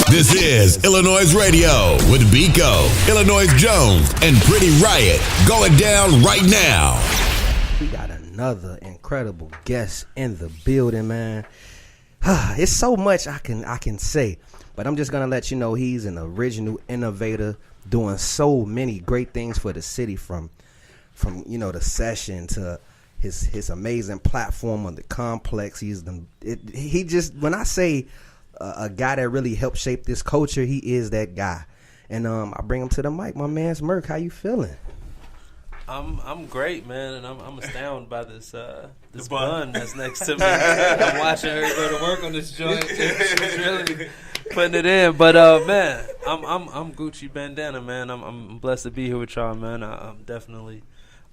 This is iLLANOiZE Radio with Biko, iLLANOiZE Jones, and Pretty Riot. Going down right now. We got another incredible guest in the building, man. It's so much I can say, but I'm just gonna let you know he's an original innovator, doing so many great things for the city, from the session to his amazing platform on the Cmplx. He just, when I say a guy that really helped shape this culture, he is that guy. And I bring him to the mic. My man's Merk. How you feeling? I'm great, man, and I'm astounded by this bun that's next to me. I'm watching her go to work on this joint. She's really putting it in. But man, I'm Gucci Bandana, man. I'm blessed to be here with y'all, man. I'm definitely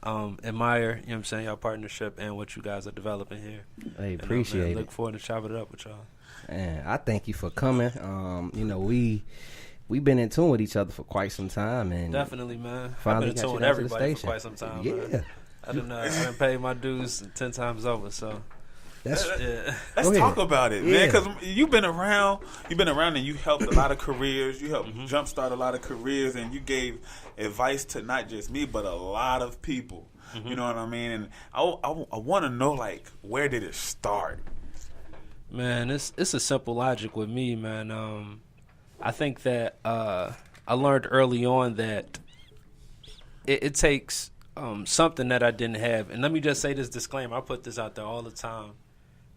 admire, you know what I'm saying, y'all partnership and what you guys are developing here. I appreciate it. Look forward to chopping it up with y'all. And I thank you for coming. We've been in tune with each other for quite some time, and definitely, man. I've finally been in tune with everybody for quite some time. Yeah, man. I didn't pay my dues 10 times over. So let's talk about it, man. Because you've been around, and you helped a lot of careers. You helped jumpstart a lot of careers, and you gave advice to not just me, but a lot of people. You know what I mean? And I want to know, like, where did it start? Man, it's a simple logic with me, man. I think that I learned early on that it takes something that I didn't have. And let me just say this disclaimer. I put this out there all the time.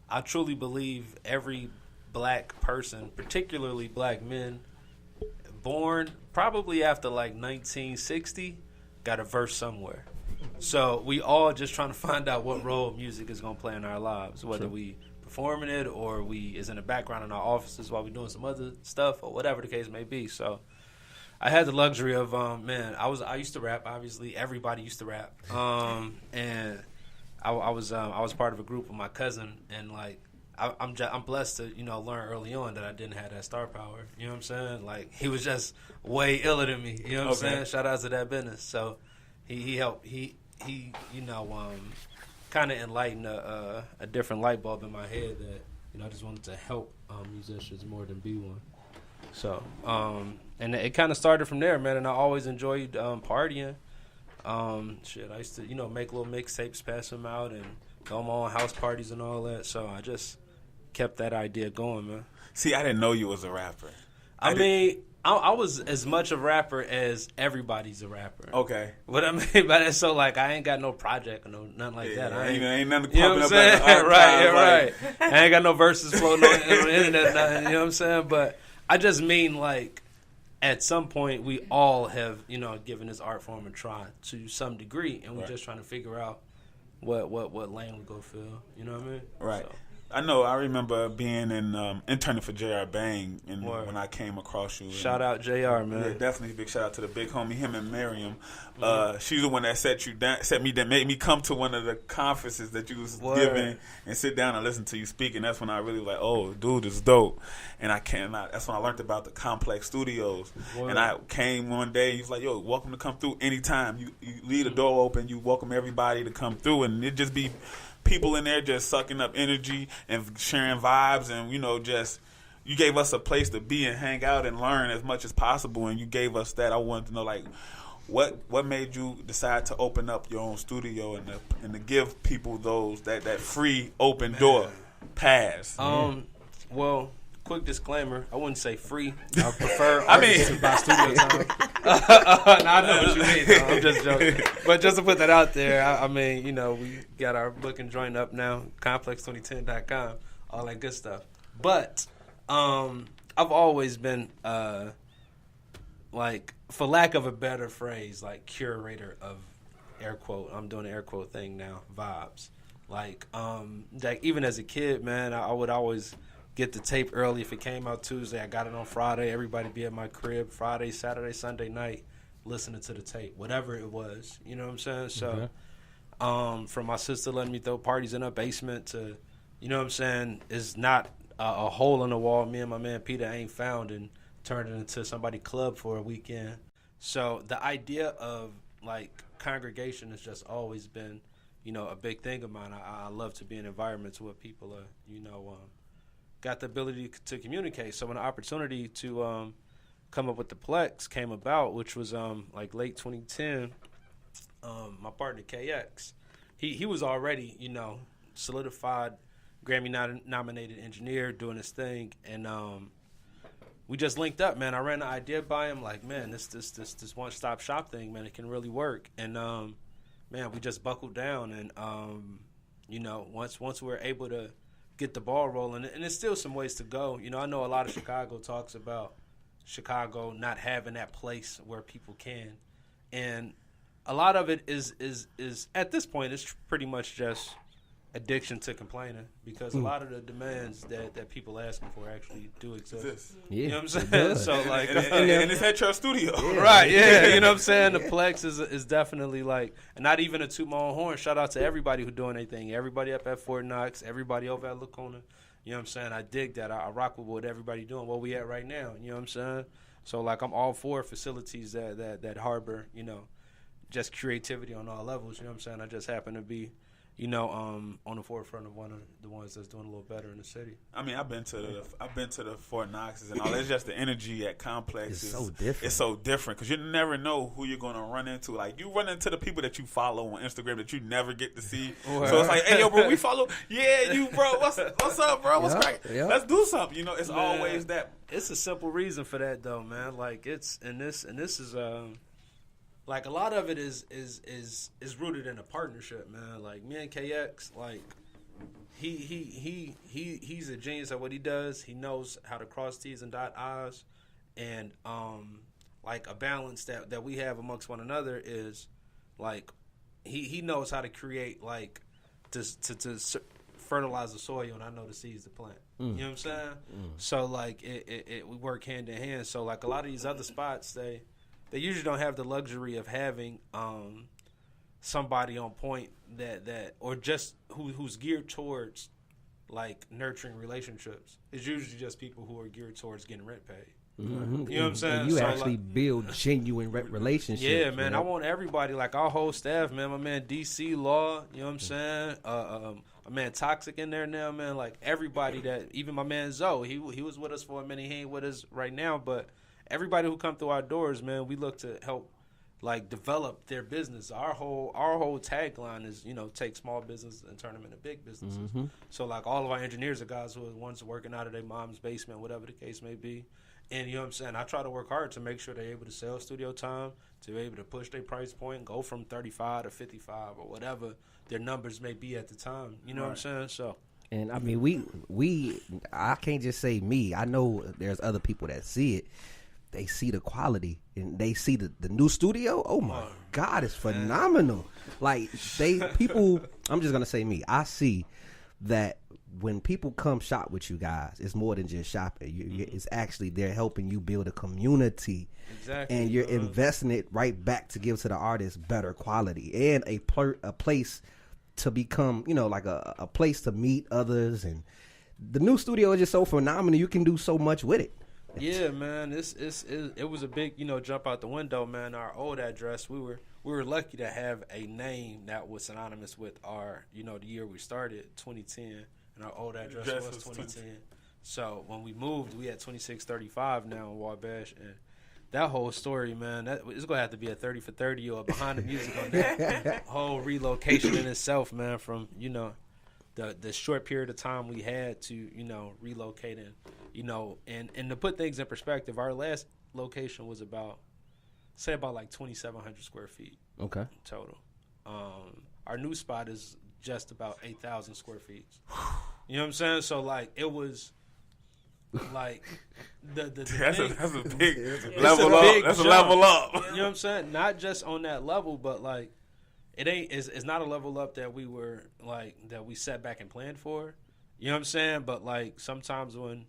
I truly believe every black person, particularly black men, born probably after like 1960, got a verse somewhere. So we all just trying to find out what role music is going to play in our lives, whether we performing it or we is in the background in our offices while we doing some other stuff or whatever the case may be. So I had the luxury of I used to rap. Obviously everybody used to rap, and I was part of a group with my cousin, and like I'm blessed to learn early on that I didn't have that star power. You know what I'm saying? Like, he was just way iller than me. You know what I'm saying? Shout out to that business. So he helped kind of enlighten a different light bulb in my head that I just wanted to help musicians more than be one. So and it kind of started from there, man. And I always enjoyed partying. I used to make little mixtapes, pass them out, and go on my own house parties and all that. So I just kept that idea going, man. See, I didn't know you was a rapper. I was as much a rapper as everybody's a rapper. Okay. What I mean by that, so like I ain't got no project or nothing like that. I ain't nothing you know what I'm saying? Right. I ain't got no verses floating on the internet, nothing, you know what I'm saying? But I just mean, like, at some point we all have, given this art form a try to some degree, and we're just trying to figure out what lane we go fill. You know what I mean? Right. So. I remember being interning for J.R. Bang, and when I came across you. Shout out J.R., man. Yeah, definitely big shout out to the big homie, him and Miriam. She's the one that made me come to one of the conferences that you was giving and sit down and listen to you speak, and that's when I really was like, oh, dude, this is dope. And that's when I learned about the Cmplx Studios. And I came one day, he was like, yo, welcome to come through anytime. You leave the door open, you welcome everybody to come through, and it just be people in there just sucking up energy and sharing vibes, and you gave us a place to be and hang out and learn as much as possible, and you gave us that. I wanted to know, like, what made you decide to open up your own studio and to give people that free open door pass? Well, quick disclaimer, I wouldn't say free. I prefer artists to buy studio time. I know what you mean, though. I'm just joking. But just to put that out there, we got our booking joint up now, Cmplx2010.com, all that good stuff. But I've always been, like, for lack of a better phrase, like, curator of, air quote, I'm doing the air quote thing now, vibes. Like even as a kid, man, I would always get the tape early. If it came out Tuesday, I got it on Friday. Everybody be at my crib Friday, Saturday, Sunday night listening to the tape, whatever it was. You know what I'm saying? So from my sister letting me throw parties in her basement to, you know what I'm saying, is not a hole in the wall me and my man Peter ain't found and turned it into somebody's club for a weekend. So the idea of, like, congregation has just always been, a big thing of mine. I love to be in environments where people are, got the ability to communicate. So when the opportunity to come up with the Plex came about, which was like late 2010, my partner KX, he was already, you know, solidified Grammy nominated engineer doing his thing, and we just linked up, man. I ran the idea by him, like, man, this one stop shop thing, man, it can really work. And man, we just buckled down, and you know, once we're able to get the ball rolling, and there's still some ways to go. You know, I know a lot of Chicago talks about Chicago not having that place where people can, and a lot of it is at this point it's pretty much just addiction to complaining, because a lot of the demands that people asking for actually do exist. Yeah, you know what I'm saying? So like, and it's at your studio, right? Yeah, you know what I'm saying. The Plex is definitely like, and not even a toot my own horn. Shout out to everybody who doing anything. Everybody up at Fort Knox, everybody over at Lacuna. You know what I'm saying? I dig that. I rock with what everybody doing. Where we at right now? You know what I'm saying? So like, I'm all for facilities that harbor, you know, just creativity on all levels. You know what I'm saying? I just happen to be, you know, on the forefront of one of the ones that's doing a little better in the city. I mean, I've been to the Fort Knoxes and all. It's just the energy at Cmplx is so different. It's so different because you never know who you're going to run into. Like, you run into the people that you follow on Instagram that you never get to see. Well, so it's like, hey, yo, bro, we follow. Yeah, you, bro. What's up, bro? What's great? Yep. Let's do something. You know, it's always that. It's a simple reason for that, though, man. Like, it's and this is like, a lot of it is rooted in a partnership, man. Like, me and KX, like, he's a genius at what he does. He knows how to cross T's and dot I's, and like, a balance that we have amongst one another is like, he knows how to create, like, to fertilize the soil, and I know the seeds to plant. You know what I'm saying? So like, we work hand in hand. So like, a lot of these other spots, they usually don't have the luxury of having somebody on point that or just who's geared towards, like, nurturing relationships. It's usually just people who are geared towards getting rent paid. Mm-hmm. You know what I'm saying? And you actually build genuine relationships. Yeah, man. Right? I want everybody, like, our whole staff, man. My man DC Law, you know what I'm saying? My man Toxic in there now, man. Like, everybody that, even my man Zoe, he was with us for a minute. He ain't with us right now, but everybody who come through our doors, man, we look to help, like, develop their business. Our whole tagline is, you know, take small business and turn them into big businesses. Mm-hmm. So, like, all of our engineers are guys who are the ones working out of their mom's basement, whatever the case may be. And, you know what I'm saying, I try to work hard to make sure they're able to sell studio time, to be able to push their price point, go from 35 to 55 or whatever their numbers may be at the time. You know what I'm saying? So. And I mean, we I can't just say me. I know there's other people that see it. They see the quality and they see the new studio. Oh my God, it's phenomenal. Like, people, I'm just gonna say me. I see that when people come shop with you guys, it's more than just shopping. It's actually, they're helping you build a community. Exactly. And you're investing it right back to give to the artist better quality and a place to become, you know, like a place to meet others. And the new studio is just so phenomenal. You can do so much with it. Yeah, man, it was a big, you know, jump out the window, man. Our old address, we were lucky to have a name that was synonymous with our, you know, the year we started, 2010, and our old address was 2010. So when we moved, we had 2635 now in Wabash, and that whole story, man, it's gonna have to be a 30 for 30 or behind the music on that whole relocation in itself, man. From, you know, the short period of time we had to, you know, relocating. You know, and to put things in perspective, our last location was about like 2,700 square feet. Okay. Total. Our new spot is just about 8,000 square feet. You know what I'm saying? So, like, it was like that's a big level up. That's a level up. You know what I'm saying? Not just on that level, but like, it's not a level up that we were like, that we sat back and planned for. You know what I'm saying? But like, sometimes when,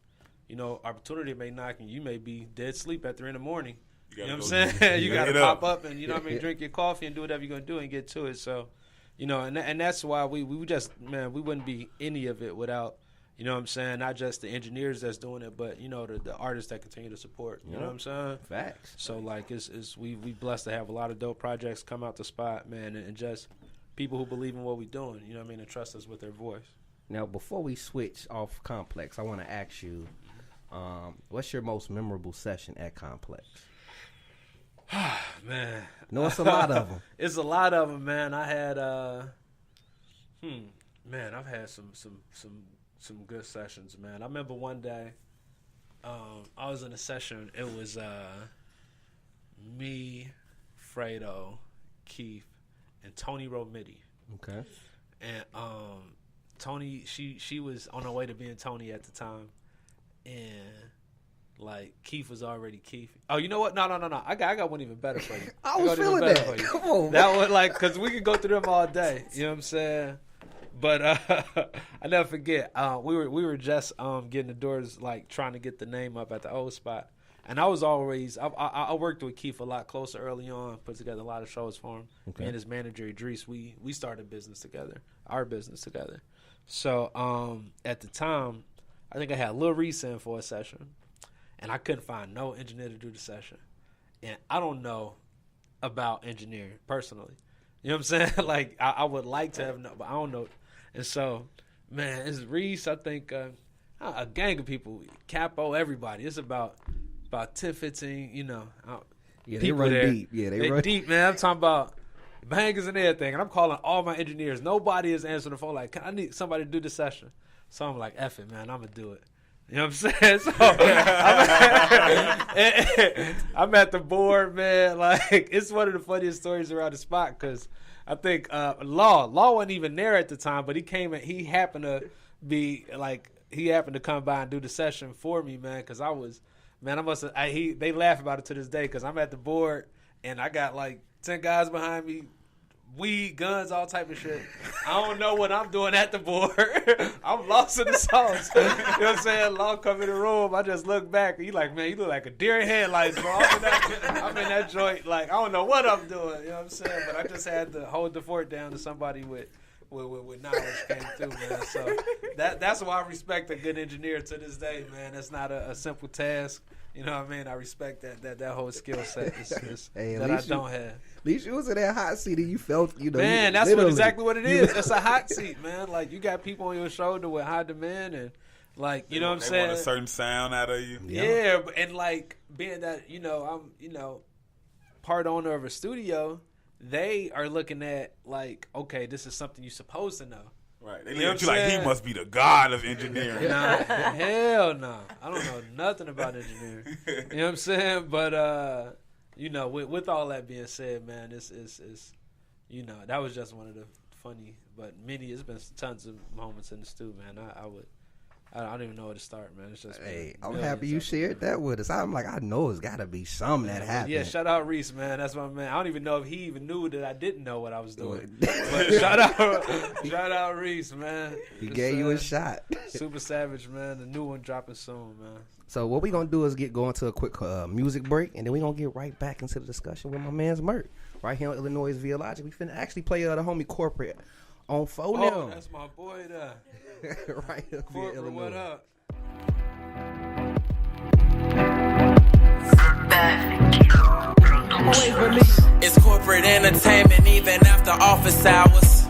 you know, opportunity may knock and you may be dead sleep at 3 in the morning. You know what I'm saying? You got to pop up and, you know what I mean, drink your coffee and do whatever you're going to do and get to it. So, you know, and that's why we just, man, we wouldn't be any of it without, you know what I'm saying, not just the engineers that's doing it, but, you know, the artists that continue to support. You know what I'm saying? Facts. So, like, we blessed to have a lot of dope projects come out the spot, man, and just people who believe in what we're doing, you know what I mean, and trust us with their voice. Now, before we switch off Complex, I want to ask you, what's your most memorable session at Complex? Man, No, it's a lot of them. It's a lot of them, man. I had, man, I've had some good sessions, man. I remember one day, I was in a session. It was me, Fredo, Keith, and Tony Romiti. Okay. And Tony, she was on her way to being Tony at the time, and like Keith was already Keith. Oh, you know what? No. I got one even better for you. I was feeling that. Come on, that one, like, because we could go through them all day. You know what I'm saying? But I never forget. We were just getting the doors, like trying to get the name up at the old spot. And I was always I worked with Keith a lot closer early on, put together a lot of shows for him. Okay. Me and his manager Idris, we started business together, our business together. So at the time, I think I had Lil Reese in for a session, and I couldn't find no engineer to do the session. And I don't know about engineering personally. You know what I'm saying? Like I would like to have known, but I don't know. And so, man, it's Reese. I think a gang of people, Capo, everybody. It's about 10, 15, you know. Yeah, they run there. deep. Yeah, they run deep, man. I'm talking about bangers and everything. And I'm calling all my engineers. Nobody is answering the phone like, I need somebody to do the session. So I'm like, F it, man. I'm going to do it. You know what I'm saying? So I'm at the board, man. Like, it's one of the funniest stories around the spot because I think Law wasn't even there at the time, but he happened to be like, he happened to come by and do the session for me, man, because I was, man, they laugh about it to this day because I'm at the board and I got like 10 guys behind me, weed, guns, all type of shit. I don't know what I'm doing at the board. I'm lost in the sauce. You know what I'm saying? Law come in the room. I just look back. And he like, man, you look like a deer in headlights, bro. I'm in that joint. Like, I don't know what I'm doing. You know what I'm saying? But I just had to hold the fort down to somebody with knowledge came through, man. So that's why I respect a good engineer to this day, man. That's not a simple task. You know what I mean? I respect that whole skill set hey, that I don't have. At least you was in that hot seat and you felt, you know. Man, that's exactly what it is. It's a hot seat, man. Like, you got people on your shoulder with high demand and, like, you know what I'm saying? They want a certain sound out of you. Yeah, and, like, being that, you know, I'm, you know, part owner of a studio, they are looking at, like, okay, this is something you're supposed to know. Right. They look at you like he must be the god of engineering. Nah, hell no. I don't know nothing about engineering. You know what I'm saying? But, you know, with all that being said, man, it's you know, that was just one of the funny, but it's been tons of moments in the stew, man. I don't even know where to start, man. It's just hey, I'm happy you shared that with us. I'm like, I know it's got to be something that happened. Yeah, shout out Reese, man. That's my man. I don't even know if he even knew that I didn't know what I was doing. But shout out Reese, man. He gave you a shot. Super Savage, man. The new one dropping soon, man. So what we going to do is go into a quick music break, and then we're going to get right back into the discussion with my man's Merk. Right here on iLLANOiZE via Logic. We finna actually play the homie Corporate on phone now. Oh, that's my boy there. Right here via Corporate, Illinois. what up? It's corporate entertainment even after office hours.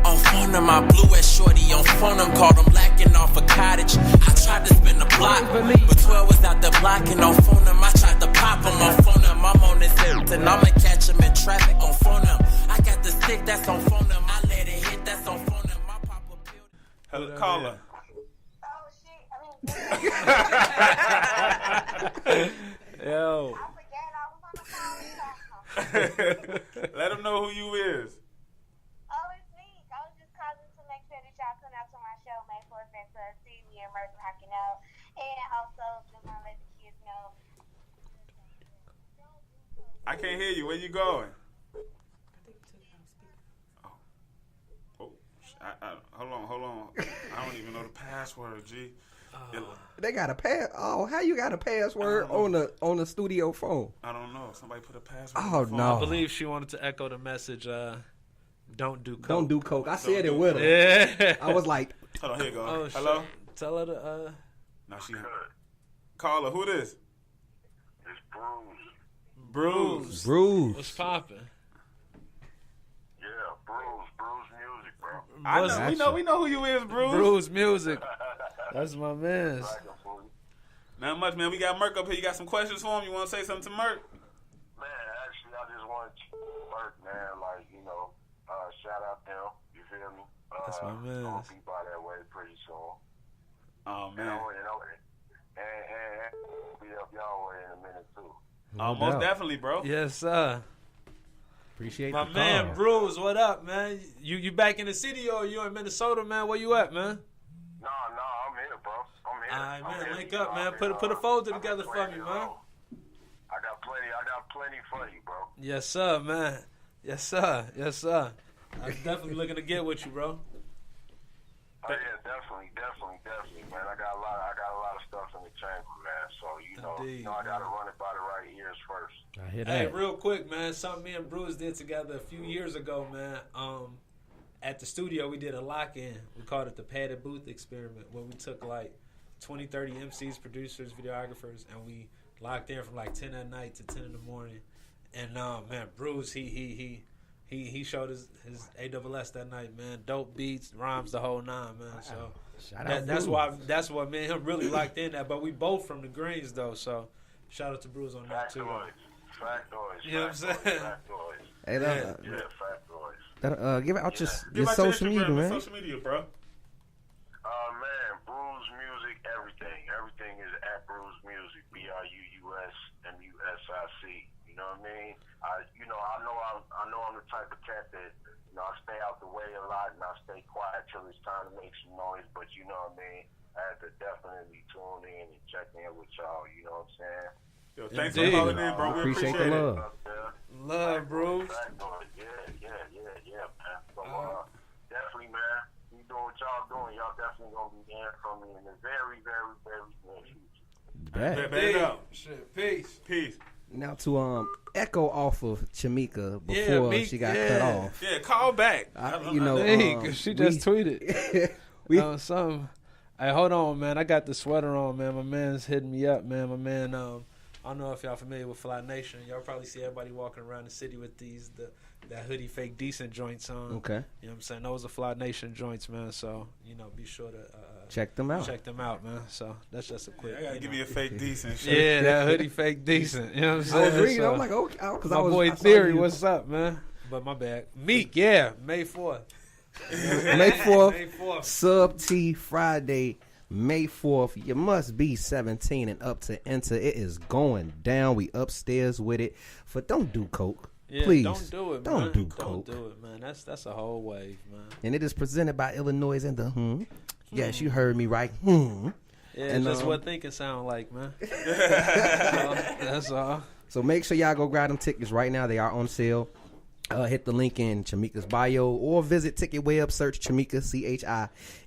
On phone them, I blew at shorty. On phone them, called them lacking off a cottage. I tried to spin the block, but 12 was out the block. And on phone them, I tried to pop him. On phone them, I'm on this hip, and I'ma catch him in traffic. On phone them, I got the stick that's on phone them. I let it hit, that's on phone them. I pop a pill. Hello, caller. Yo. Let them know who you is. Oh, it's me. I was just calling to make sure that y'all come out to my show, May 4th, and see me and Merk rocking out. And also, just want to let the kids know. I can't hear you. Where you going? Oh, hold on. I don't even know the password, G. They got a pass. Oh, how you got a password on the studio phone? I don't know. Somebody put a password. Oh on the phone. no! I believe she wanted to echo the message. Don't do coke. Don't do coke. I said it with her. Yeah. I was like, Hold on, here you go. Oh, Hello. shit. Tell her to. Now she. Caller, who this? It's Bruce. Bruce. Bruce. What's poppin'? Yeah, Bruce Music, bro. I know, we know who you is, Bruce. Bruce Music. That's my man. Not much, man. We got Merk up here. You got some questions for him? You want to say something to Merk? Man, actually, I just wanted to Merk, man. Like, you know, shout out them. You feel me? That's my man. I'll be by that way pretty soon. Oh, man. And be up y'all way in a minute, too. Oh, most definitely, bro. Yes, sir. Appreciate My the man, call. Bruce, what up, man? You back in the city or you in Minnesota, man? Where you at, man? No, I'm here, bro. I'm here. All right, man. here, Link you up, know, man. I'm Put a here, folder I'm together in for me, man. I got plenty for you, bro. Yes, sir, man. Yes, sir. Yes, sir. I'm definitely looking to get with you, bro. Oh yeah, definitely, man. I got a lot of stuff in the chamber, man. So Indeed, I gotta run it by the right ears first. I hear that. Hey, real quick, man. Something me and Bruce did together a few years ago, man. At the studio, we did a lock-in. We called it the padded booth experiment, where we took like 20, 30 MCs, producers, videographers, and we locked in from like 10 at night to 10 in the morning. And man, Bruce, he showed his AWS that night, man. Dope beats, rhymes, the whole nine, man. So Shout out that's what me and him really locked in at. But we both from the Greens though, so shout out to Bruce on that too. Factoids. You know what I'm saying? Factoids. Hey, Factoids. give out Give your out social Instagram media, and man. social media, bro. Man, Bruce Music, everything. Everything is at Bruce Music. BRUUSMUSIC. You know what I mean? I know I'm the type of cat that, I stay out the way a lot and I stay quiet till it's time to make some noise, but you know what I mean? I had to definitely tune in and check in with y'all, you know what I'm saying? Yo, thanks Indeed. for calling in, bro. We Appreciate appreciate the it. love. Love, Bruce. Yeah, man. So, definitely, man. You doing what y'all doing. Y'all definitely going to be hearing from me in the very, very, very near future. Bet. Bet it up. Shit, peace. Peace. Now to echo off of Chamika Yeah, before Meek, she got yeah. cut off. Yeah, call back. Hey, 'cause she just tweeted. Something. Hey, hold on, man. I got the sweater on, man. My man's hitting me up, man. My man, I don't know if y'all familiar with Fly Nation. Y'all probably see everybody walking around the city with that hoodie fake decent joints on. Okay. You know what I'm saying? Those are Fly Nation joints, man. So, be sure to Check them out. check them out, man. So that's just a quick. I gotta give me a fake decent shirt. Yeah, that hoodie fake decent. You know what I'm saying? I was reading. So, I'm like, okay, because my I was boy I saw Theory, you. what's up, man? But my bad. Meek, yeah, May 4th. May 4th, May 4th. Sub T Friday, May 4th. You must be 17 and up to enter. It is going down. We upstairs with it. But don't do coke. Yeah, Please. don't do it, Don't man. do Don't coke. do it, man. That's a whole wave, man. And it is presented by iLLANOiZE and the Yes, you heard me right. Yeah, And, that's what thinking sound like, man. That's all. So make sure y'all go grab them tickets right now. They are on sale. Hit the link in Chamika's bio or visit Ticket Web. Search Chamika,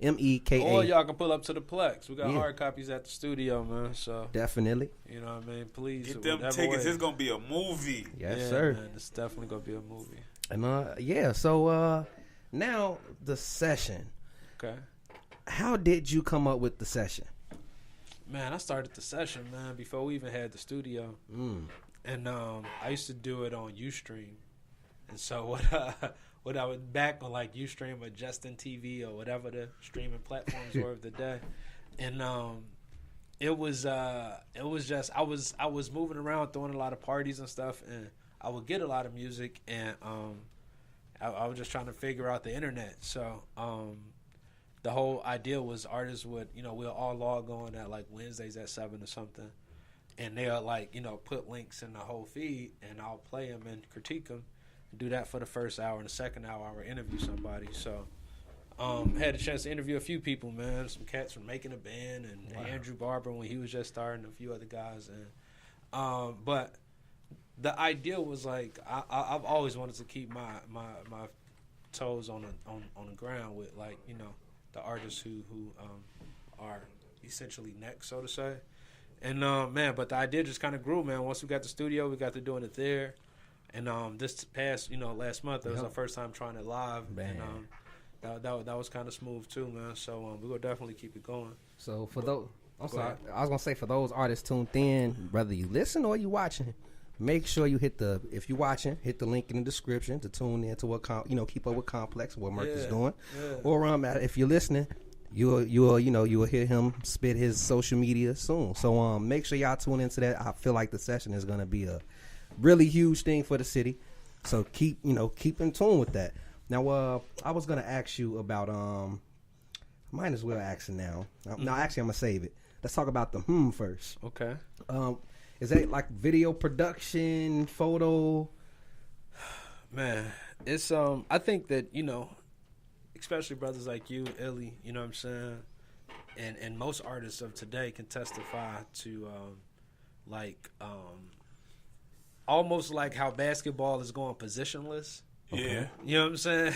CHIMEKA. Or y'all can pull up to the Plex. We got Yeah. hard copies at the studio, man. So Definitely. you know what I mean. Please Get them whatever tickets. way. It's gonna be a movie. Yes, Yeah, sir. Man, it's definitely gonna be a movie. And so now the session. Okay. How did you come up with the session? Man, I started the session, man, before we even had the studio. And I used to do it on Ustream. And so what I would back on like Ustream or Justin TV or whatever the streaming platforms were of the day. And it was just I was moving around throwing a lot of parties and stuff, and I would get a lot of music, and I was just trying to figure out the internet. So the whole idea was artists would, we'll all log on at like Wednesdays at 7 or something, and they'll like, put links in the whole feed, and I'll play them and critique them, and do that for the first hour. And the second hour, I would interview somebody. So had a chance to interview a few people, man. Some cats from Making a Band, and Andrew Barber when he was just starting, a few other guys. And but the idea was like I've always wanted to keep my toes on the ground with, like, the artists who are essentially next, so to say. And man, but the idea just kind of grew, man. Once we got the studio, we got to doing it there. And this past, last month, it was our first time trying it live. Man. And that was kind of smooth too, man. So we're gonna definitely keep it going. So for those, Go ahead. I was gonna say, for those artists tuned in, whether you listen or you watching, make sure you if you're watching, hit the link in the description to tune in to what keep up with Cmplx, what Merk is doing. Yeah. Or if you're listening, you'll hear him spit his social media soon. So make sure y'all tune into that. I feel like the session is gonna be a really huge thing for the city. So keep in tune with that. Now I was gonna ask you about might as well ask it now. No, actually I'm gonna save it. Let's talk about the first. Okay. Is that like video production, photo? Man, it's I think that, especially brothers like you, Illy, you know what I'm saying? And most artists of today can testify to almost like how basketball is going positionless. Yeah. You know what I'm saying?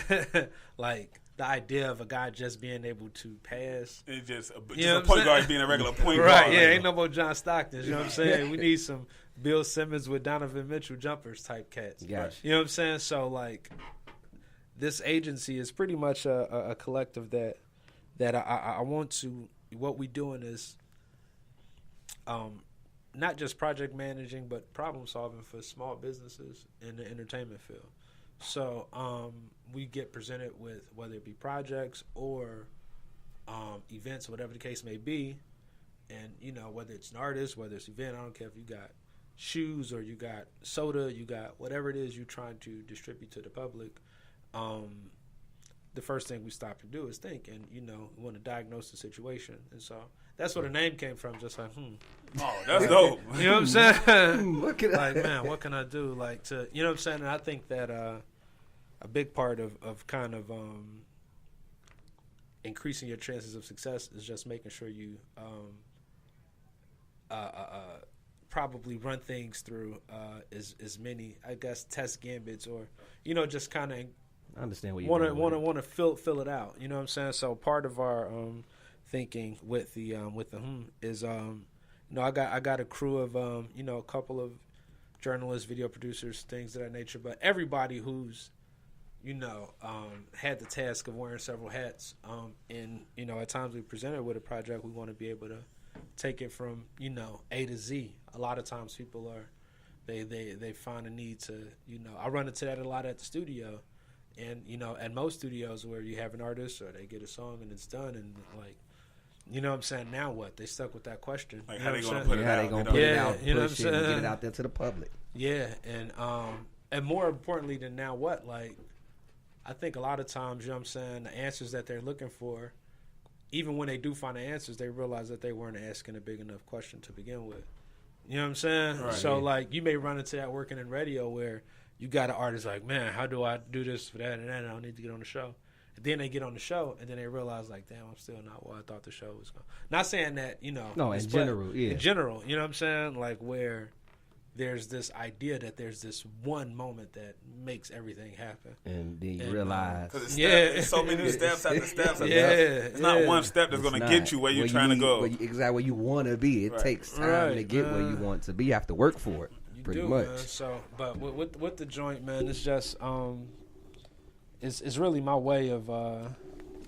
Like the idea of a guy just being able to pass. It's just a know point what I'm guard saying? being a regular point Right, guard. yeah, ain't no more John Stockton. You know what I'm saying? We need some Bill Simmons with Donovan Mitchell jumpers type cats. Gotcha. You know what I'm saying? So, like, this agency is pretty much a collective that I want to. What we doing is not just project managing, but problem solving for small businesses in the entertainment field. So we get presented with whether it be projects or events, whatever the case may be, and whether it's an artist, whether it's an event, I don't care if you got shoes or you got soda, you got whatever it is you're trying to distribute to the public. The first thing we stop and do is think, and we want to diagnose the situation, and so that's where the name came from. Just like, Oh, that's dope. you know what I'm saying? Look at Like, man, what can I do? Like, to, you know what I'm saying? And I think that a big part of kind of increasing your chances of success is just making sure you probably run things through as many, I guess, test gambits, or just kind of I understand what you want to fill it out. You know what I'm saying? So part of our thinking with the is I got a crew of a couple of journalists, video producers, things of that nature. But everybody who's had the task of wearing several hats, and at times we presented with a project, we want to be able to take it from A to Z. A lot of times people are they find a need to I run into that a lot at the studio. And, at most studios where you have an artist or they get a song and it's done, and like, you know what I'm saying, now what? They stuck with that question. Like, you how know they what going I'm to put saying? it out? How they gonna put it out, you know push what it, I'm and get saying? it out there to the public. Yeah, and more importantly than now what? Like, I think a lot of times, you know what I'm saying, the answers that they're looking for, even when they do find the answers, they realize that they weren't asking a big enough question to begin with. You know what I'm saying? Right. So, like, you may run into that working in radio where you got an artist like, man, how do I do this for that and that? And I don't need to get on the show. And then they get on the show, and then they realize, like, damn, I'm still not what I thought the show was going. Not saying that, No, in general, yeah. In general, you know what I'm saying? Like, where there's this idea that there's this one moment that makes everything happen. And then you realize. Because Yeah. it's so many steps after steps. After Yeah, steps. It's not yeah. one step that's going to get you where you're trying to go. Exactly where you want to be. It Right. takes time Right, to get where you want to be. You have to work for it, You pretty do, much. man. So, but with the joint, man, it's just it's really my way of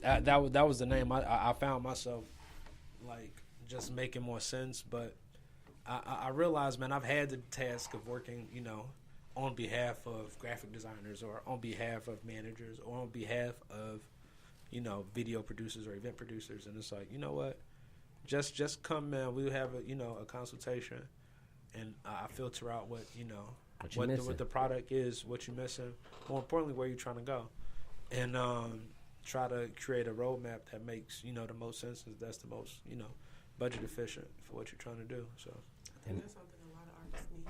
that was the name I found myself like just making more sense. But I realized, man, I've had the task of working, on behalf of graphic designers or on behalf of managers or on behalf of video producers or event producers, and it's like, you know what, just come, man. We'll have a consultation, and I filter out what what the product is, what you're missing, more importantly, where you're trying to go, and try to create a roadmap that makes the most sense, and that's the most budget efficient for what you're trying to do. So I think that's something a lot of artists need.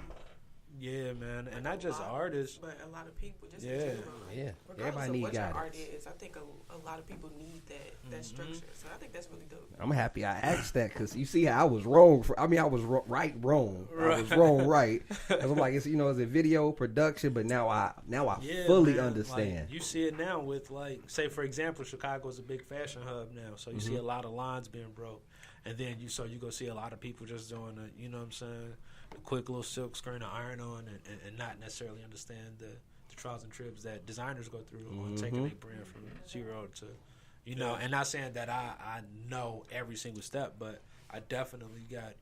yeah, man, and not just artists. But a lot of people, just Yeah. in general. Yeah. Regardless Everybody of need what your guidance. art is, I think a lot of people need that structure. So I think that's really dope. I'm happy I asked that because you see how I was wrong. I was right, wrong. I was wrong, right. 'Cause I'm like, it's a video production, but now I Yeah, fully man. understand. Like, you see it now with, like, say for example, Chicago's a big fashion hub now, so you see a lot of lines being broke, and then you go see a lot of people just doing a, you know what I'm saying, a quick little silk screen to iron on, and not necessarily understand the trials and tribs that designers go through on taking a brand from zero to, and not saying that I know every single step, but I definitely got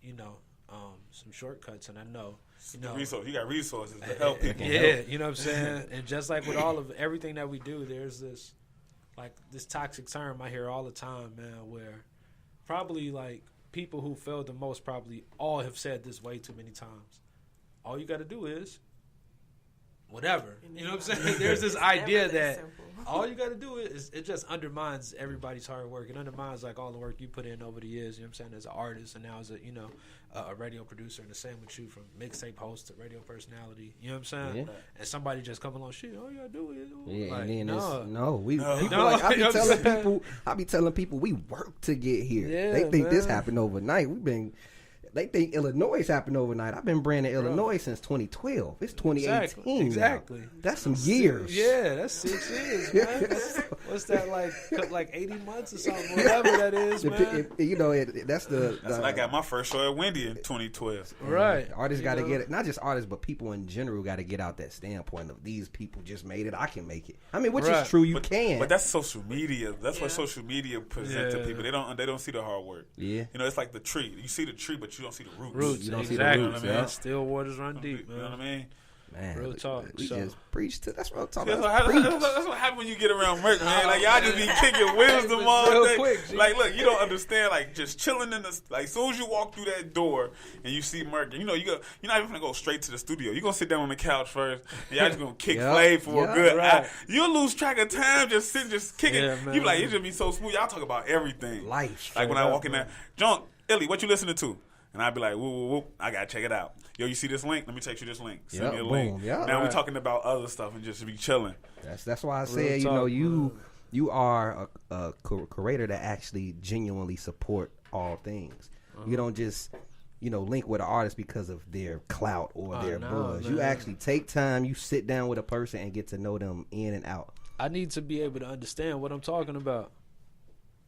some shortcuts, and I know You got resources to help people. Yeah, you know what I'm saying. And just like with all of everything that we do, there's this toxic term I hear all the time, man, where probably like people who failed the most probably all have said this way too many times. All you got to do is whatever. You know what I'm saying? There's this idea that all you got to do is it just undermines everybody's hard work. It undermines like all the work you put in over the years. You know what I'm saying? As an artist and now as a radio producer, and the same with you from mixtape host to radio personality. You know what I'm saying? Yeah. And somebody just come along, shit, all you gotta do is Yeah, like, and then no. people like, I be telling people we work to get here. Yeah, they think this man. happened overnight. They think iLLANOiZE happened overnight. I've been branding iLLANOiZE since 2012. It's 2018. Exactly. Now. That's some years. Yeah, that's 6 years, man. What's that like 80 months or something? Whatever that is, man. That's when I got my first show at Wendy in 2012. Right. Artists got to get it. Not just artists, but people in general got to get out that standpoint of these people just made it. I can make it. I mean, which is true. You can. But that's social media. That's what social media presents to people. They don't see the hard work. Yeah. It's like the tree. You see the tree, but you don't see the roots. You don't exactly. see the roots. Man. Still waters run deep, man. You know what I mean? Man, real talk. We just preach to. That's what I'm talking That's about. what happens when you get around Merk, man. Like y'all just be kicking wisdom all day. Quick, like, look, you don't understand. Like, just chilling in the as soon as you walk through that door and you see Merk, you're not even gonna go straight to the studio. You're gonna sit down on the couch first. And y'all just gonna kick play for a good hour. You'll lose track of time just kicking. Yeah, You be like, it just be so smooth. Y'all talk about everything. Life. Like when I walk in there, Junk, Illy, what you listening to? And I'd be like, whoop, whoop, whoop, I gotta check it out. Yo, you see this link? Let me text you this link. Send me a link. Yep. Now we're talking about other stuff and just be chilling. That's why I said, you are a curator that actually genuinely support all things. You don't just, link with an artist because of their clout or their buzz. Man. You actually take time, you sit down with a person and get to know them in and out. I need to be able to understand what I'm talking about.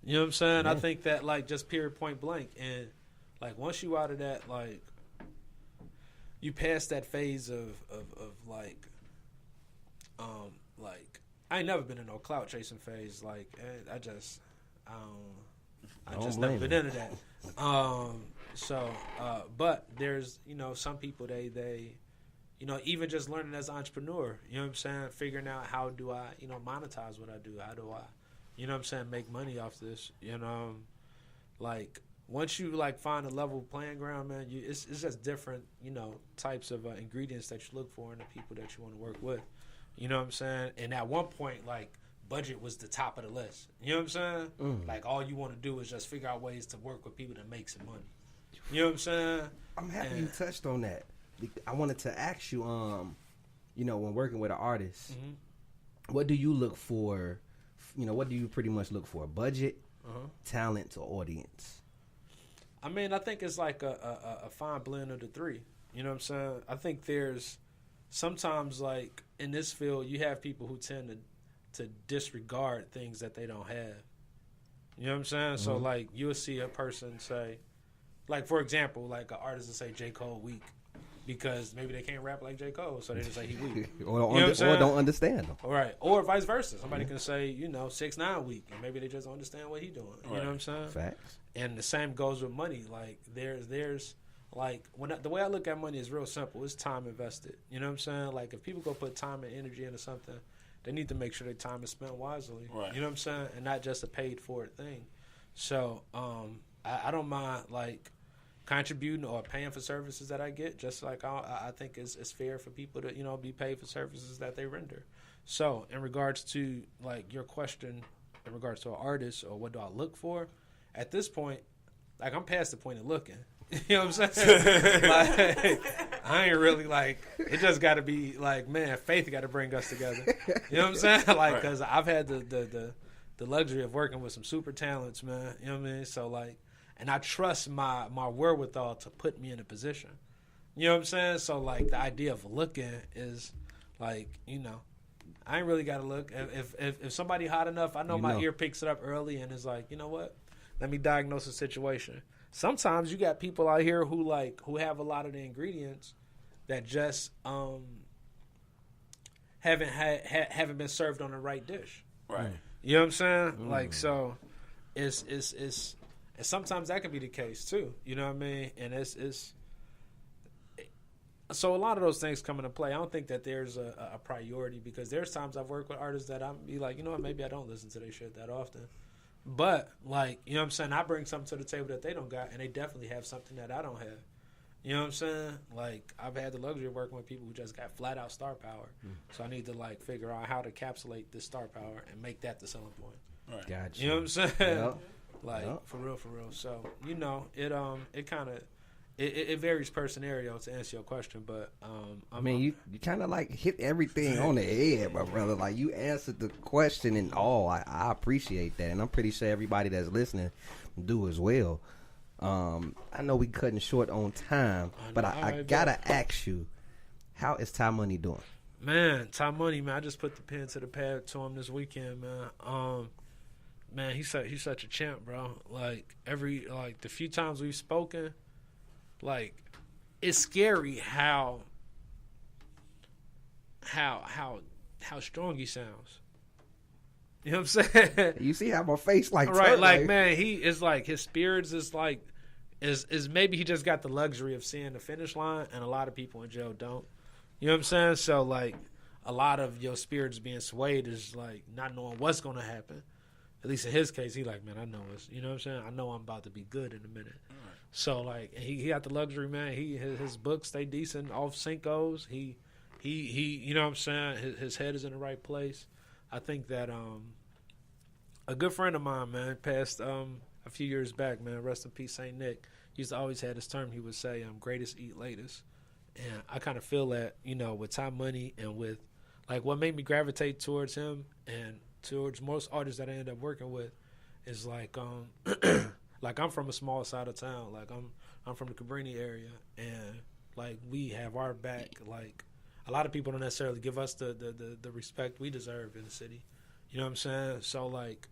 You know what I'm saying? Yeah. I think that, like, just period point blank. And, like, once you out of that, like, you pass that phase of I ain't never been in no clout chasing phase. Like, I just never been into that. But there's, some people they even just learning as an entrepreneur, you know what I'm saying? Figuring out how do I, monetize what I do? How do I, make money off this? Like, once you find a level playing ground, man, it's just different, types of ingredients that you look for in the people that you want to work with. You know what I'm saying? And at one point, budget was the top of the list. You know what I'm saying? Like, all you want to do is just figure out ways to work with people that make some money. You know what I'm saying? I'm happy you touched on that. I wanted to ask you, when working with an artist, what do you look for? What do you pretty much look for? Budget, talent, or audience? I mean, I think it's like a fine blend of the three. You know what I'm saying? I think there's sometimes, like, in this field, you have people who tend to disregard things that they don't have. You know what I'm saying? So, like, you'll see a person say, like, for example, like, an artist will say J. Cole weak because maybe they can't rap like J. Cole, so they just say he weak. or don't understand him. All right. Or vice versa. Somebody can say, 6ix9ine weak, and maybe they just don't understand what he's doing. You know what I'm saying? Facts. And the same goes with money. Like, there's like, the way I look at money is real simple. It's time invested. You know what I'm saying? Like, if people go put time and energy into something, they need to make sure their time is spent wisely. Right. You know what I'm saying? And not just a paid for it thing. So I don't mind, like, contributing or paying for services that I get. Just like I think it's fair for people to be paid for services that they render. So in regards to, like, your question in regards to an artist or what do I look for, at this point, like, I'm past the point of looking. You know what I'm saying? Like, I ain't really, like, it just got to be, like, man, faith got to bring us together. You know what I'm saying? Like, because I've had the luxury of working with some super talents, man. You know what I mean? So, like, and I trust my wherewithal to put me in a position. You know what I'm saying? So, like, the idea of looking is, like, I ain't really got to look. If somebody hot enough, I know my ear picks it up early and is like, you know what? Let me diagnose the situation. Sometimes you got people out here who have a lot of the ingredients that just haven't been served on the right dish. Right. You know what I'm saying? Like, so it's and sometimes that can be the case too. You know what I mean? And it's So a lot of those things come into play. I don't think that there's a priority because there's times I've worked with artists that I'm be like, you know what, maybe I don't listen to their shit that often. But, like, you know what I'm saying? I bring something to the table that they don't got, and they definitely have something that I don't have. You know what I'm saying? Like, I've had the luxury of working with people who just got flat-out star power. So I need to, like, figure out how to encapsulate this star power and make that the selling point. Right. Gotcha. You know what I'm saying? Yep. Like, Yep. for real. So, you know, it kind of... It varies per scenario to answer your question, but I mean, you kind of like hit everything on the head, my brother. Like you answered the question and all. I appreciate that, and I'm pretty sure everybody that's listening do as well. I know we cutting short on time, but I gotta ask you, how is Ty Money doing? Man, Ty Money, man, I just put the pen to the pad to him this weekend, man. Man, he's such a champ, bro. Like the few times we've spoken. Like, it's scary how strong he sounds. You know what I'm saying? You see how my face like right? turned, Like, man, he is like his spirits is like is maybe he just got the luxury of seeing the finish line, and a lot of people in jail don't. You know what I'm saying? So like, a lot of your spirits being swayed is like not knowing what's gonna happen. At least in his case, he like, man, I know it's. You know what I'm saying? I know I'm about to be good in a minute. So like he got the luxury, man. His books stay decent off Cinco's. He you know what I'm saying? His head is in the right place. I think that a good friend of mine, man, passed a few years back, man. Rest in peace, Saint Nick. He used to always have this term. He would say, "Greatest eat latest," and I kind of feel that, you know, with Ty Money and with like what made me gravitate towards him and towards most artists that I end up working with is like like I'm from a small side of town. Like I'm from the Cabrini area, and like we have our back. Like a lot of people don't necessarily give us the respect we deserve in the city. You know what I'm saying? So like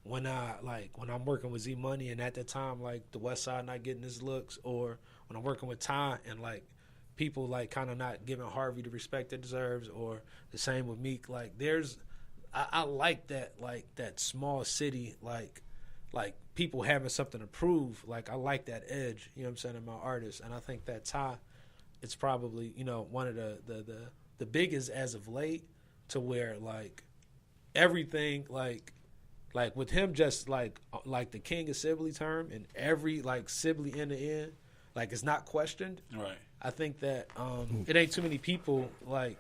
when I'm working with Z Money, and at that time like the West Side not getting his looks, or when I'm working with Ty and like people like kind of not giving Harvey the respect it deserves, or the same with Meek. Like I like that, like that small city like people having something to prove. Like I like that edge, you know what I'm saying, in my artists. And I think that Ty, it's probably, you know, one of the biggest as of late, to where like everything like with him just like the king of Sibley term, and every like Sibley in the end, like it's not questioned. Right. I think that it ain't too many people like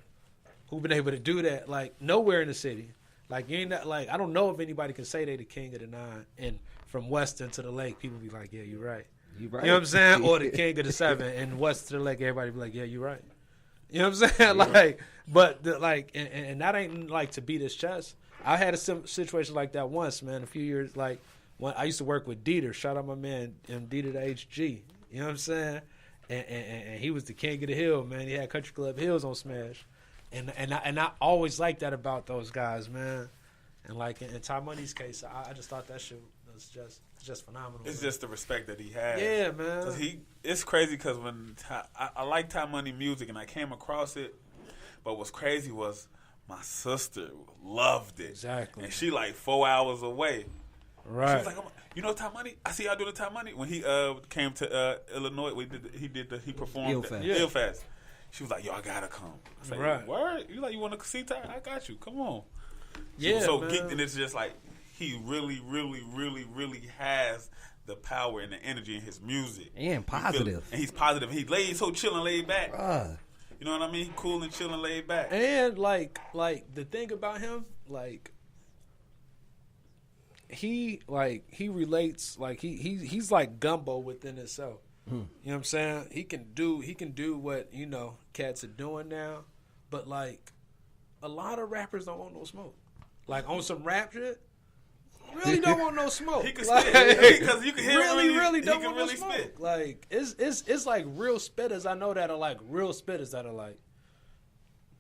who've been able to do that, like nowhere in the city. Like you ain't not, like I don't know if anybody can say they the king of the nine, and from Weston to the Lake, people be like, yeah, you're right. You right. You know what I'm saying? Or the king of the seven, and West to the Lake, everybody be like, yeah, you're right. You know what I'm saying? Like, but and that ain't like to beat his chest. I had a situation like that once, man. A few years, like when I used to work with Dieter. Shout out my man, Dieter the HG. You know what I'm saying? And he was the king of the hill, man. He had Country Club Hills on Smash. And I always liked that about those guys, man. And like in Ty Money's case, I just thought that shit was just phenomenal. It's man. just the respect that he has. Yeah, man. 'Cause it's crazy because when I like Ty Money music and I came across it, but what's crazy was my sister loved it. Exactly. And she like 4 hours away. Right. She was like, you know Ty Money? I see y'all doing the Ty Money. When he came to Illinois, he performed Ill Fest. She was like, yo, I gotta come. I said, Right. Word? You like, you want to see Ty? I got you. Come on. Yeah, So man. and it's just like he really, really, really, really has the power and the energy in his music. And positive. And he's positive. He's so chill and laid back. Bruh. You know what I mean? Cool and chill and laid back. And like the thing about him, like he relates, like he's like gumbo within himself. You know what I'm saying? He can do what, you know, cats are doing now, but like a lot of rappers don't want no smoke. Like on some rap shit, really don't want no smoke. He can like, spit because you can hear really him. don't He can want really no smoke. spit. Like it's like real spitters I know that are like real spitters that are like,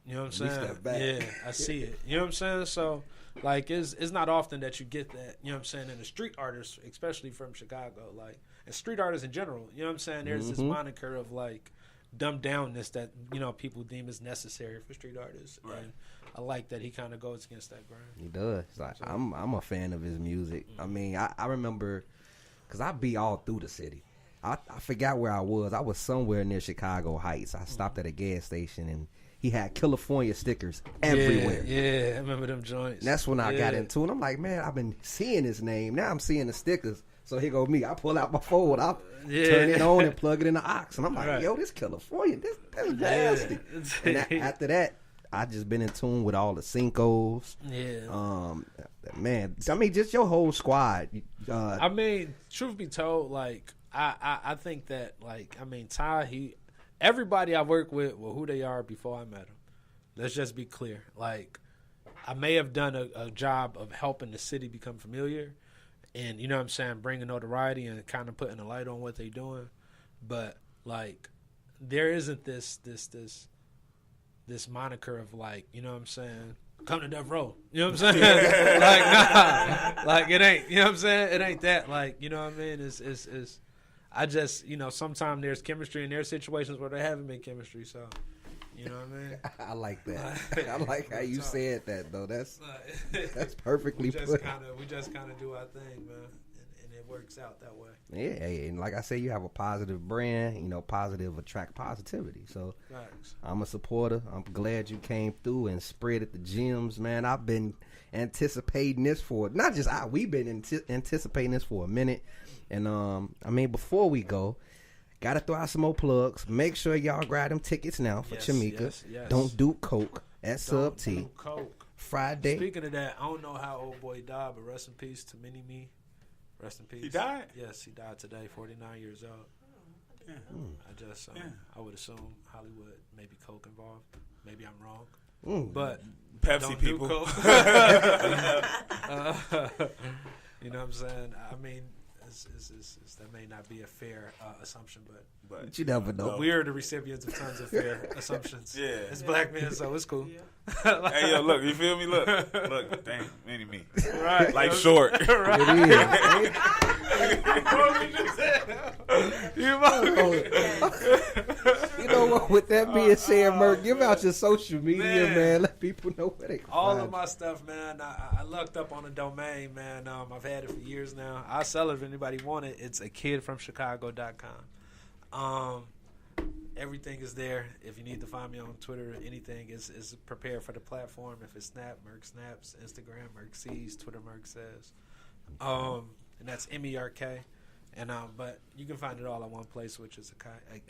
you know what I'm saying? step back. Yeah, I see it. You know what I'm saying? So like it's not often that you get that, you know what I'm saying, in the street artists, especially from Chicago, like, and street artists in general, you know what I'm saying? There's this moniker of like dumbed downness that, you know, people deem as necessary for street artists. Right. And I like that he kind of goes against that grain. He does. Like, I'm a fan of his music. I mean, I remember, because I be all through the city. I forgot where I was. I was somewhere near Chicago Heights. I stopped at a gas station and he had California stickers everywhere. Yeah, I remember them joints. And that's when I got into it. I'm like, man, I've been seeing his name. Now I'm seeing the stickers. So here go me. I pull out my phone. I turn it on and plug it in the aux. And I'm like, yo, this California, that's nasty. And after that, I just been in tune with all the Cincos. Yeah. Man, I mean, just your whole squad. I mean, truth be told, like, I think that, like, I mean, Ty, everybody I work with, well, who they are before I met them. Let's just be clear. Like, I may have done a job of helping the city become familiar and, you know what I'm saying, bringing notoriety and kind of putting a light on what they're doing. But, like, there isn't this moniker of, like, you know what I'm saying, come to death row. You know what I'm saying? Like, nah. Like, it ain't, you know what I'm saying? It ain't that. Like, you know what I mean? It's I just, you know, sometimes there's chemistry and there's situations where there haven't been chemistry. So, you know what I mean? I like that. I like how you said that, though. That's perfectly we just put. kind of do our thing, man, and it works out that way. Yeah, and like I say, you have a positive brand. You know, positive attract positivity. So Thanks. I'm a supporter. I'm glad you came through and spread at the gyms, man. I've been anticipating this for not just we've been anticipating this for a minute. And I mean, before we go, gotta throw out some more plugs. Make sure y'all grab them tickets now for Cmplx. Yes. Don't do coke at Sub T. Do coke. Friday. Speaking of that, I don't know how old boy died, but rest in peace to Mini Me. Rest in peace. He died? Yes, he died today, 49 years old. Yeah. I just, I would assume Hollywood, maybe coke involved. Maybe I'm wrong. But Pepsi don't people. do coke. You know what I'm saying? I mean, that may not be a fair assumption, but you never know. we are the recipients of tons of fair assumptions. Yeah. It's black men, so it's cool. Yeah. Hey, yo, look, you feel me? Look, damn, Mini Me. Right. Like short. It is. You know what? With that being said, Merk, give out your social media, man. Let people know where they can all find of my stuff, man. I lucked up on a domain, man. I've had it for years now. I'll sell it if anybody want it. It's akidfromchicago.com. Everything is there. If you need to find me on Twitter or anything, is prepared for the platform. If it's Snap, Merk Snaps, Instagram, Merk Sees, Twitter, Merk Says. And that's MERK. And but you can find it all in one place, which is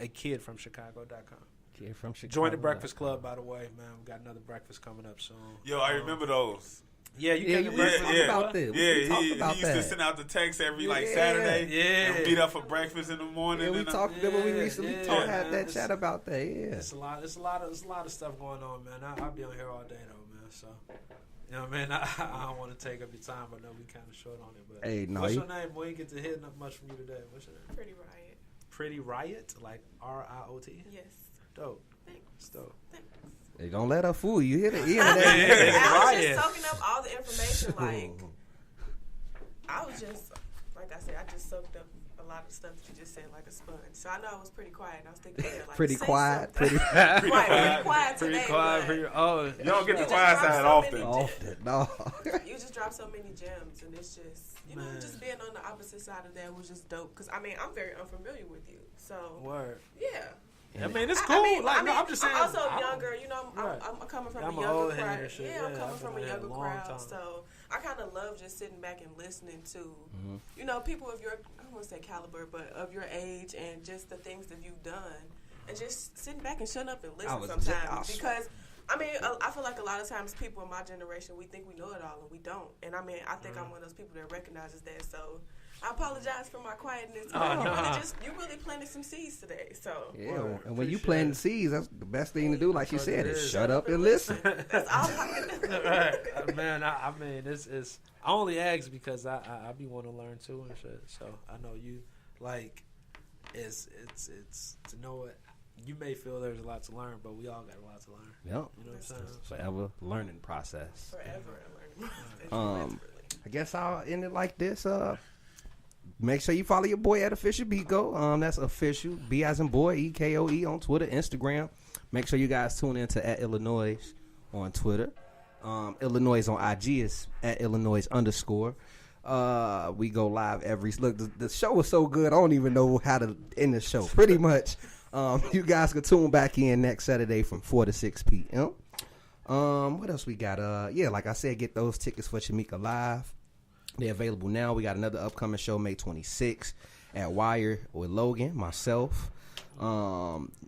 akidfromchicago.com. Kid from Chicago. Join the Breakfast Club, by the way, man. We got another breakfast coming up soon. Yo, I remember those. Yeah, you Yeah, came to we breakfast. talked about that. He used to send out the text every Saturday. Yeah. And meet up for breakfast in the morning. Yeah, we and talked when we recently had that It's- chat about that. Yeah. It's a lot of stuff going on, man. I'll be on here all day though, man. So, you know what I mean? I don't want to take up your time, but no, we kind of short on it. But Hey, no, what's you- your name? We ain't get to hear much from you today. What's your name? Pretty Riot. Pretty Riot, like RIOT. Yes. Dope. Thanks. It's dope. Thanks. They don't let her fool you. Hear the internet. I was Riot. just soaking up all the information. Like, I was just, like I said, I just soaked up a lot of stuff that you just said like a sponge. So I know I was pretty quiet. And I was thinking, like, Pretty say quiet. something. Pretty Pretty quiet Pretty today. quiet. but Pretty, You don't get the just quiet dropped side so often. many often. No. You just dropped so many gems, and it's just, you know, Man. just being on the opposite side of that was just dope. Because, I mean, I'm very unfamiliar with you. So, Word. yeah. I mean, it's cool. I'm just saying. I'm also younger. You know, Right. I'm coming from I'm a an younger old head crowd. and shit. Yeah, I'm Yeah, coming I've from a been here a younger long crowd. time. So I kind of love just sitting back and listening to, you know, people of your, I don't want to say caliber, but of your age and just the things that you've done. And just sitting back and shutting up and listening sometimes. Because, I mean, I feel like a lot of times people in my generation, we think we know it all and we don't. And I mean, I think I'm one of those people that recognizes that. So I apologize for my quietness. But you really planted some seeds today. So Yeah, and when you planting seeds, that's the best thing to do. Like you said, is shut up and listen. that's all I can do. Right, man. I mean, it's. I only ask because I be wanting to learn too and shit. So I know you like. It's to know it. You may feel there's a lot to learn, but we all got a lot to learn. Yep. You know what I'm saying? Forever learning process. Forever learning. I guess I'll end it like this. Make sure you follow your boy at Official Biko. That's official. B as in boy, EKOE on Twitter, Instagram. Make sure you guys tune in to @iLLANOiZE on Twitter. iLLANOiZE on IG is @iLLANOiZE_. We go live every. Look, the show was so good. I don't even know how to end the show. Pretty much. You guys can tune back in next Saturday from 4 to 6 p.m. What else we got? Yeah, like I said, get those tickets for Cmplx Live. They're available now. We got another upcoming show May 26th at Wire with Logan, myself,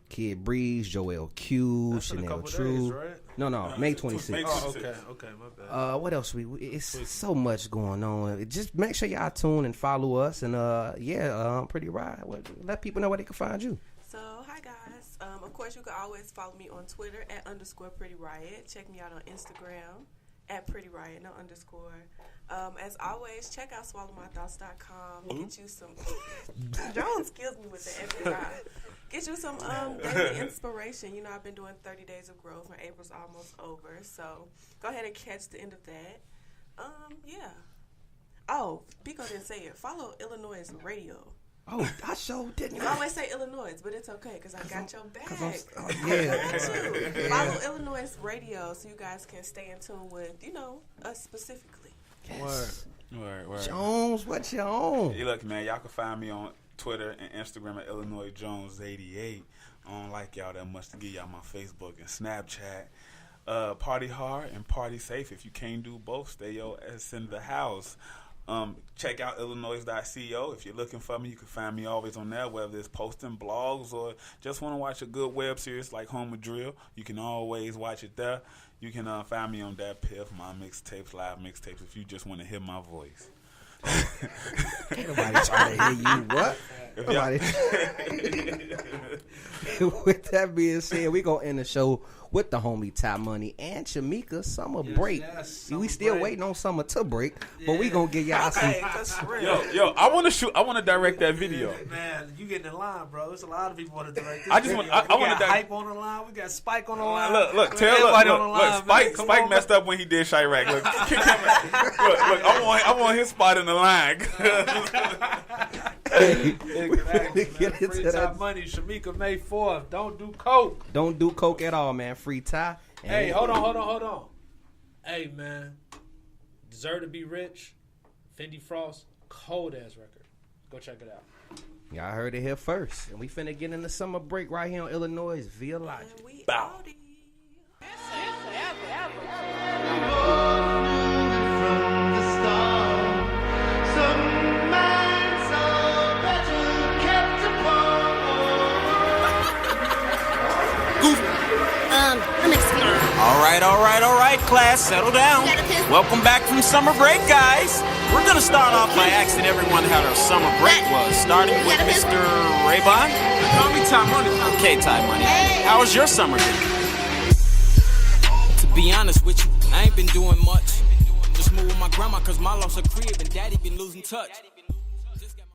Kid Breeze, Joel Q, That's Chanel days, True. right? No, May 26th. Oh, okay, my bad. What else? It's so much going on. Just make sure y'all tune and follow us, and Pretty Riot. Let people know where they can find you. So, hi guys. Of course, you can always follow me on Twitter at _PrettyRiot. Check me out on Instagram at PrettyRiot, no underscore. As always, check out SwallowMyThoughts.com. Get you some. Jones kills me with the every time. Get you some daily inspiration. You know, I've been doing 30 days of growth. My April's almost over, so go ahead and catch the end of that. Yeah. Oh, Pico didn't say it. Follow iLLANOiZE Radio. Oh, I sure didn't. You always say iLLANOiZE, but it's okay because I got your back. Yeah. Follow iLLANOiZE Radio so you guys can stay in tune with, us specifically. Yes. Word. Jones, what you on? Hey, look, man, y'all can find me on Twitter and Instagram at iLLANOiZE88. I don't like y'all that much to give y'all my Facebook and Snapchat. Party hard and party safe. If you can't do both, stay your ass in the house. Check out iLLANOiZE.co. If you're looking for me, you can find me always on there, whether it's posting blogs or just want to watch a good web series like Home of Drill. You can always watch it there. You can find me on that Piff, my mixtapes, live mixtapes, if you just want to hear my voice. Ain't nobody trying to hear you. What? With that being said, we going to end the show with the homie Ty Money and Shamika Summer Break. We still waiting on summer to break, but we going to give y'all some. Yo, I want to direct that video. Man, you getting in line, bro. There's a lot of people want to direct this. I want to Hype on the line. We got Spike on the line. Look, Spike messed up when he did Chirac. Look, I want his spot in the line. Get into Free that. Ty Money, Shamika, May 4th. Don't do coke. Don't do coke at all, man. Free Ty. Hey, hold on. Hey, man. Deserve to Be Rich. Fendi Frost. Cold ass record. Go check it out. Y'all heard it here first. And we finna get in the summer break right here on iLLANOiZE via Logic. Bow. All right, class, settle down. Welcome back from summer break, guys. We're gonna start off by asking everyone how their summer break was, starting with Mr. Raybon. Call me Ty Money. Okay, Ty Money. How was your summer break? To be honest with you, I ain't been doing much. Just moving with my grandma cause my lost her crib and daddy been losing touch.